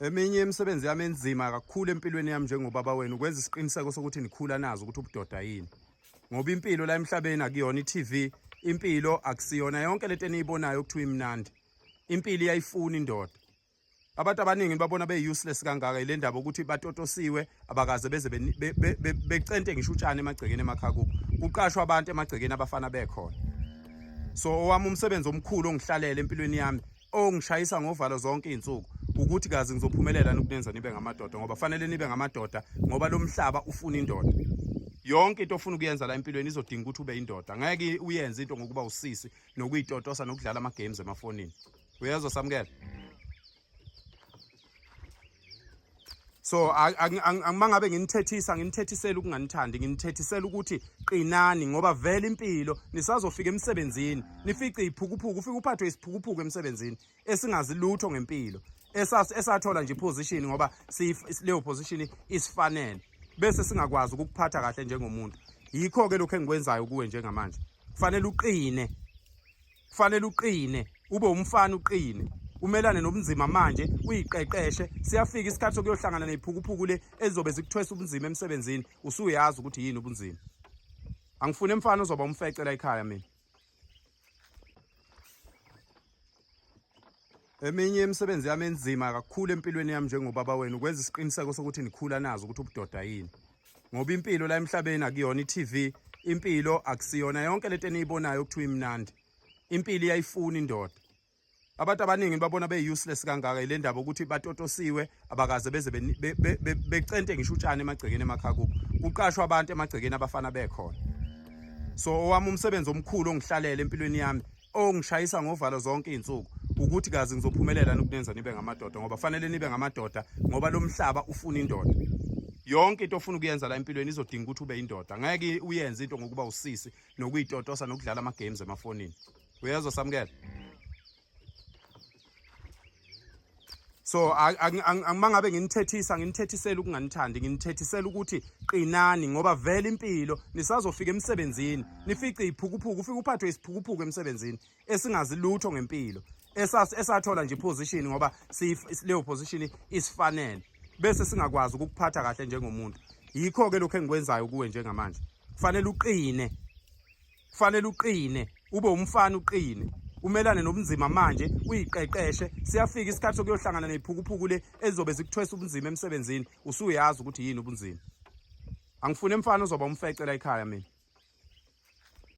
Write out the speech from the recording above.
Eminye imisebenzi yami enzima kakhulu empilweni yami njengobaba wenu ukwenza isiqiniseko sokuthi nikhula nazo ukuthi ubudoda yini. Ngoba impilo la emhlabeni akuyona iTV, impilo akusiyona yonke lento eniyibonayo okuthiwa imnandi. Impilo iyayifuna indoda. Abantu abaningi babona be-useless kangaka ile ndaba ukuthi batotosiwe abakaze beze becente ngisho utshani emagcekeni emakhaya kubo. Kuqashwa abantu emagcekeni abafana bekhona. So owami umsebenzi omkhulu ongihlalele empilweni yami ongishayisa ngovalo zonke izinsuku ukuthi kazi ngizophumelela nokunenza nibe ngamadoda ngoba fanele nibe ngamadoda ngoba lo mhlaba ufuna indoda. Yonke into ofuna ukuyenza la empilweni izodinga ukuthi ube indoda. Ngeke uyenze into ngokuba usisi nokuyitotosa nokudlala ama games emafonini. Uyezwa samukela? So angimangabe nginithethisela ukunganithandi nginithethisela ukuthi qinani ngoba vele impilo nisazofika emsebenzini nifice iphukuphuku ufike uphathwe isiphukuphuku emsebenzini esingazi lutho ngempilo esathola nje iposition ngoba leyo position isifanele bese singakwazi ukukuphatha kahle njengomuntu. Yikho ke lokho engikwenzayo kuwe njengamanje. Kufanele uqine ube umfana uqine. Umelane nobunzima manje uyiqeqeshe siyafika isikhathi sokuyohlangana neziphukuphuku le ezizobe zikuthwesa ubunzima emsebenzini usuyazi ukuthi yini ubunzima. Angifune umfana ozoba umfece la ekhaya mina. Eminye imisebenzi yami enzima kakhulu empilweni yami njengobaba wenu ukwenza isiqiniseko sokuthi nikhula nazo ukuthi ubudoda yini. Ngoba impilo la emhlabeni akuyona iTV, impilo akusiyona yonke lento eniyibonayo okuthiwa imnandi. Impilo iyayifuna indoda. Abantu abaningi babona be-useless kangaka ile ndaba ukuthi batotosiwe abakaze beze becente ngisho utshani emagcekeni emakhaya kubo. Kuqashwa abantu emagcekeni abafana bekhona. So owami umsebenzi omkhulu ongihlalele empilweni yami ongishayisa ngovalo zonke izinsuku ukuthi kazi ngizophumelela nokunenza nibe ngamadoda ngoba fanele nibe ngamadoda ngoba lo mhlaba ufuna indoda. Yonke into ofuna ukuyenza la empilweni izodinga ukuthi ube indoda. Ngeke uyenze into ngokuba usisi nokuyitotosa nokudlala ama games emafonini. Uyezwa samukela? So angimangabe nginithethisela ukunganithandi nginithethisela ukuthi qinani ngoba vele impilo nisazofika emsebenzini nifice iphukuphuku ufike uphathwe isiphukuphuku emsebenzini esingazi lutho ngempilo esathola nje iposition ngoba leyo position isifanele bese singakwazi ukukuphatha kahle njengomuntu. Yikho ke lokho engikwenzayo kuwe njengamanje. Kufanele uqine ube umfana uqine. Umelane nobunzima manje uyiqeqeshe siyafika isikhathi sokuyohlangana neziphukuphuku le ezizobe zikuthwesa ubunzima emsebenzini usuyazi ukuthi yini ubunzima. Angifune umfana ozoba umfece la ekhaya mina.